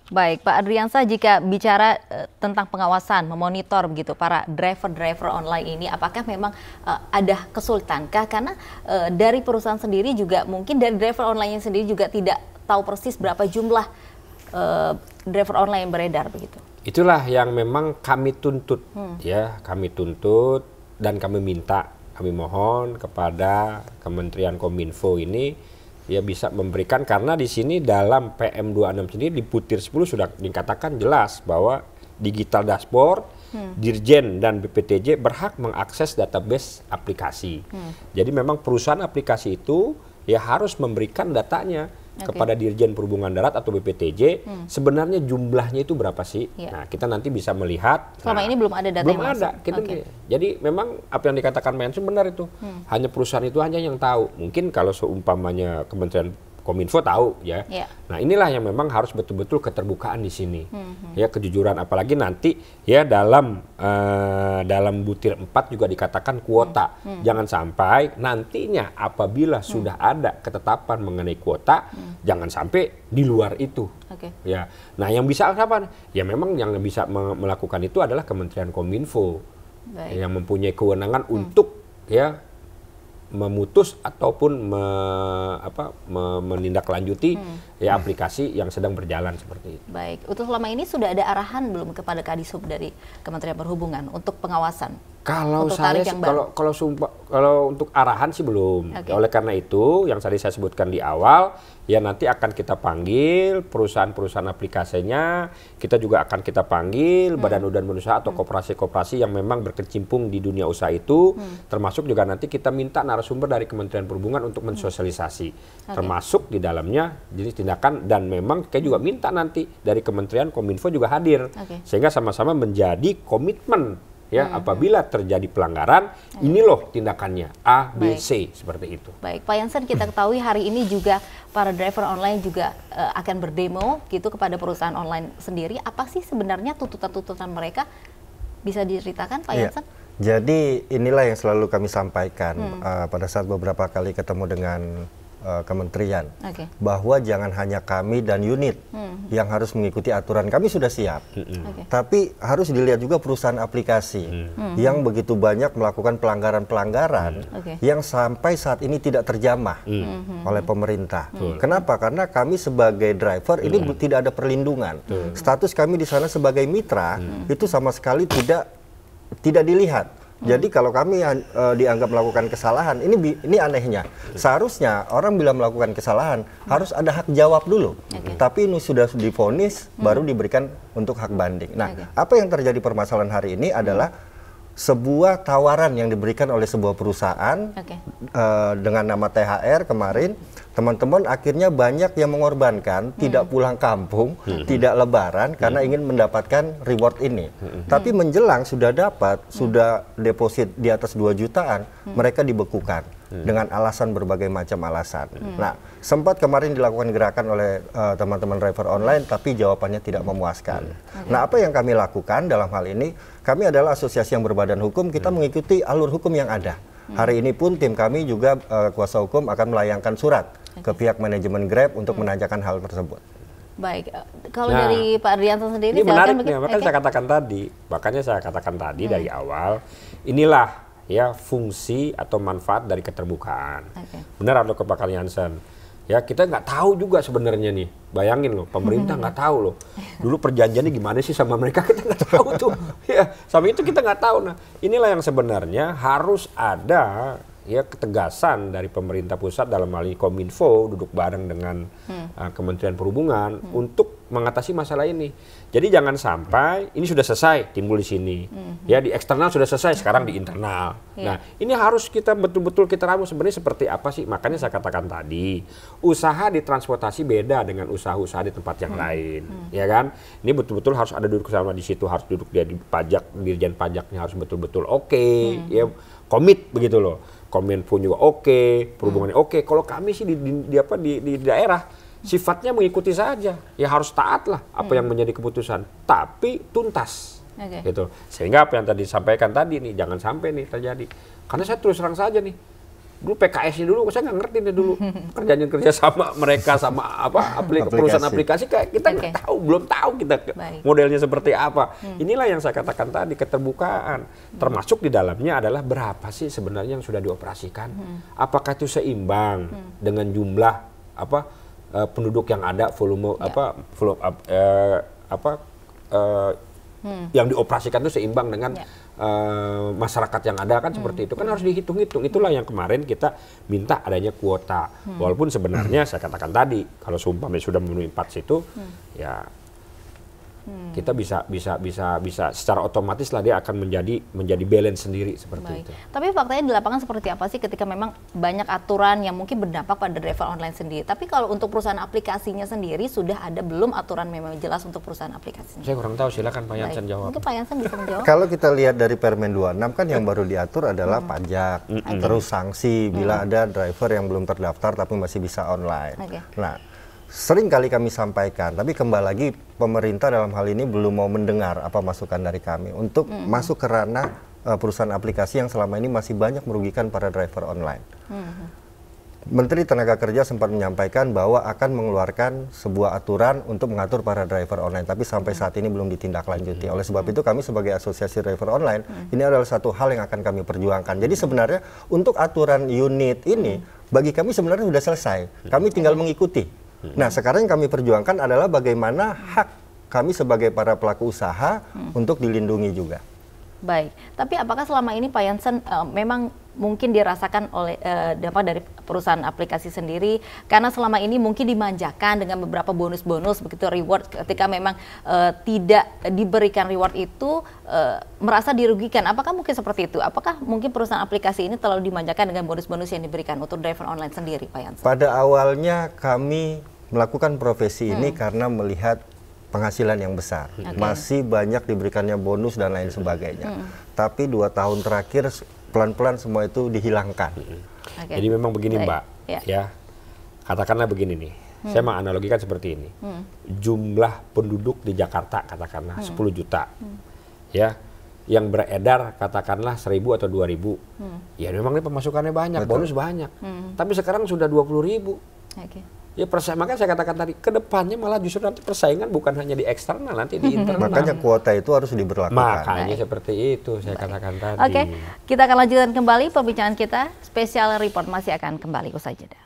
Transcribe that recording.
Baik, Pak Adriansyah, jika bicara tentang pengawasan, memonitor begitu para driver-driver online ini, apakah memang ada kesulitankah? Karena dari perusahaan sendiri juga mungkin dari driver online sendiri juga tidak tahu persis berapa jumlah driver online yang beredar begitu. Itulah yang memang kami tuntut, ya, kami tuntut dan kami minta, kami mohon kepada Kementerian Kominfo ini ya bisa memberikan, karena di sini dalam PM26 sendiri di Butir 10 sudah dikatakan jelas bahwa digital dashboard, Dirjen dan BPTJ berhak mengakses database aplikasi. Jadi memang perusahaan aplikasi itu ya harus memberikan datanya kepada Dirjen Perhubungan Darat atau BPTJ, sebenarnya jumlahnya itu berapa sih? Nah, kita nanti bisa melihat. Selama ini belum ada data belum yang ada. Jadi memang apa yang dikatakan Mensu benar itu. Hanya perusahaan itu hanya yang tahu. Mungkin kalau seumpamanya Kementerian Kominfo tahu ya. Nah, inilah yang memang harus betul-betul keterbukaan di sini. Ya, kejujuran, apalagi nanti ya dalam Butir 4 juga dikatakan kuota. Jangan sampai nantinya apabila sudah ada ketetapan mengenai kuota, jangan sampai di luar itu. Ya. Nah, yang bisa apa? Ya memang yang bisa melakukan itu adalah Kementerian Kominfo. Yang mempunyai kewenangan untuk ya memutus ataupun menindaklanjuti ya aplikasi yang sedang berjalan seperti itu. Baik, untuk selama ini sudah ada arahan belum kepada Kadishub dari Kementerian Perhubungan untuk pengawasan? Kalau saya kalau untuk arahan sih belum. Oleh karena itu yang tadi saya sebutkan di awal, ya nanti akan kita panggil perusahaan-perusahaan aplikasinya, kita juga akan kita panggil badan-badan usaha atau koperasi-koperasi yang memang berkecimpung di dunia usaha itu, termasuk juga nanti kita minta narasumber dari Kementerian Perhubungan untuk mensosialisasi, termasuk di dalamnya jenis tindakan, dan memang kayak juga minta nanti dari Kementerian Kominfo juga hadir, sehingga sama-sama menjadi komitmen. Ya, apabila terjadi pelanggaran, ini loh tindakannya A, B, C, seperti itu. Baik, Pak Jansen, kita ketahui hari ini juga para driver online juga akan berdemo gitu kepada perusahaan online sendiri. Apa sih sebenarnya tuntutan-tuntutan mereka? Bisa diceritakan, Pak Jansen? Jadi inilah yang selalu kami sampaikan pada saat beberapa kali ketemu dengan kementerian, bahwa jangan hanya kami dan unit yang harus mengikuti aturan. Kami sudah siap, tapi harus dilihat juga perusahaan aplikasi yang begitu banyak melakukan pelanggaran-pelanggaran yang sampai saat ini tidak terjamah oleh pemerintah. Kenapa? Karena kami sebagai driver ini tidak ada perlindungan. Status kami di sana sebagai mitra itu sama sekali tidak dilihat. Jadi kalau kami dianggap melakukan kesalahan, ini anehnya. Seharusnya orang bila melakukan kesalahan harus ada hak jawab dulu. Tapi ini sudah divonis baru diberikan untuk hak banding. Nah, apa yang terjadi permasalahan hari ini adalah sebuah tawaran yang diberikan oleh sebuah perusahaan dengan nama THR kemarin. Teman-teman akhirnya banyak yang mengorbankan, tidak pulang kampung, tidak lebaran karena ingin mendapatkan reward ini. Tapi menjelang sudah dapat, sudah deposit di atas 2 jutaan, mereka dibekukan dengan alasan berbagai macam alasan. Nah, sempat kemarin dilakukan gerakan oleh teman-teman driver online, tapi jawabannya tidak memuaskan. Nah, apa yang kami lakukan dalam hal ini, kami adalah asosiasi yang berbadan hukum, kita mengikuti alur hukum yang ada. Hari ini pun tim kami juga kuasa hukum akan melayangkan surat ke pihak manajemen Grab untuk menanyakan hal tersebut. Baik, kalau dari Pak Adriansyah sendiri, ini menariknya, makanya saya katakan tadi dari awal, inilah ya fungsi atau manfaat dari keterbukaan. Benar atau Pak Jansen? Ya, kita nggak tahu juga sebenarnya nih. Bayangin loh, pemerintah nggak tahu loh. Dulu perjanjiannya gimana sih sama mereka, kita nggak tahu tuh. Ya, sama itu kita nggak tahu. Nah, inilah yang sebenarnya harus ada ya ketegasan dari pemerintah pusat, dalam hal ini Kominfo duduk bareng dengan Kementerian Perhubungan untuk mengatasi masalah ini. Jadi jangan sampai ini sudah selesai timbul di sini, ya di eksternal sudah selesai, sekarang di internal. Nah, ini harus kita betul-betul kita ramu sebenarnya seperti apa sih. Makanya saya katakan tadi, usaha di transportasi beda dengan usaha-usaha di tempat yang lain, ya kan? Ini betul-betul harus ada duduk sama di situ, harus duduk dia di pajak, dirjen pajaknya harus betul-betul ya komit begitu loh. Kominfo juga perhubungannya Kalau kami sih di daerah sifatnya mengikuti saja, ya harus taat lah apa yang menjadi keputusan, tapi tuntas, gitu. Sehingga apa yang tadi disampaikan tadi nih, jangan sampai nih terjadi. Karena saya terus terang saja nih, Dulu PKS-nya dulu saya nggak ngerti deh dulu kerja sama mereka sama apa perusahaan aplikasi kayak kita nggak tahu, belum tahu kita modelnya seperti apa. Inilah yang saya katakan tadi, keterbukaan. Termasuk di dalamnya adalah berapa sih sebenarnya yang sudah dioperasikan. Apakah itu seimbang dengan jumlah penduduk yang ada, volume yang dioperasikan itu seimbang dengan masyarakat yang ada kan seperti itu kan harus dihitung-hitung. Itulah yang kemarin kita minta adanya kuota. Walaupun sebenarnya saya katakan tadi kalau seumpamanya sudah memenuhi 4 situ ya kita bisa secara otomatis lah dia akan menjadi balance sendiri seperti itu. Tapi faktanya di lapangan seperti apa sih ketika memang banyak aturan yang mungkin berdampak pada driver online sendiri. Tapi kalau untuk perusahaan aplikasinya sendiri sudah ada belum aturan memang jelas untuk perusahaan aplikasinya? Saya kurang tahu, silakan Pak Jansen jawab. Mungkin Pak Jansen bisa menjawab. Kalau kita lihat dari Permen 26 kan yang baru diatur adalah pajak, terus sanksi bila ada driver yang belum terdaftar tapi masih bisa online. Nah, sering kali kami sampaikan, tapi kembali lagi pemerintah dalam hal ini belum mau mendengar apa masukan dari kami untuk masuk ke ranah perusahaan aplikasi yang selama ini masih banyak merugikan para driver online. Menteri Tenaga Kerja sempat menyampaikan bahwa akan mengeluarkan sebuah aturan untuk mengatur para driver online, tapi sampai saat ini belum ditindaklanjuti. Oleh sebab itu kami sebagai asosiasi driver online, ini adalah satu hal yang akan kami perjuangkan. Jadi sebenarnya untuk aturan unit ini, bagi kami sebenarnya sudah selesai. Kami tinggal mengikuti. Nah, sekarang yang kami perjuangkan adalah bagaimana hak kami sebagai para pelaku usaha untuk dilindungi juga. Baik, tapi apakah selama ini Pak Jansen memang mungkin dirasakan oleh dampak dari perusahaan aplikasi sendiri karena selama ini mungkin dimanjakan dengan beberapa bonus-bonus begitu reward ketika memang tidak diberikan reward itu merasa dirugikan. Apakah mungkin seperti itu? Apakah mungkin perusahaan aplikasi ini terlalu dimanjakan dengan bonus-bonus yang diberikan untuk driver online sendiri, Pak Jansen? Pada awalnya kami melakukan profesi ini karena melihat penghasilan yang besar, masih banyak diberikannya bonus dan lain sebagainya. Tapi 2 tahun terakhir pelan-pelan semua itu dihilangkan. Jadi memang begini Mbak, ya katakanlah begini nih, saya menganalogikan seperti ini. Jumlah penduduk di Jakarta katakanlah 10 juta, ya, yang beredar katakanlah 1.000 atau 2.000, ya memang ini pemasukannya banyak, bonus banyak. Tapi sekarang sudah 20.000. Ya makanya saya katakan tadi, kedepannya malah justru nanti persaingan bukan hanya di eksternal, nanti di internal. Makanya kuota itu harus diberlakukan. Makanya seperti itu saya katakan tadi. Oke, kita akan lanjutkan kembali perbincangan kita. Spesial Report masih akan kembali usai jeda.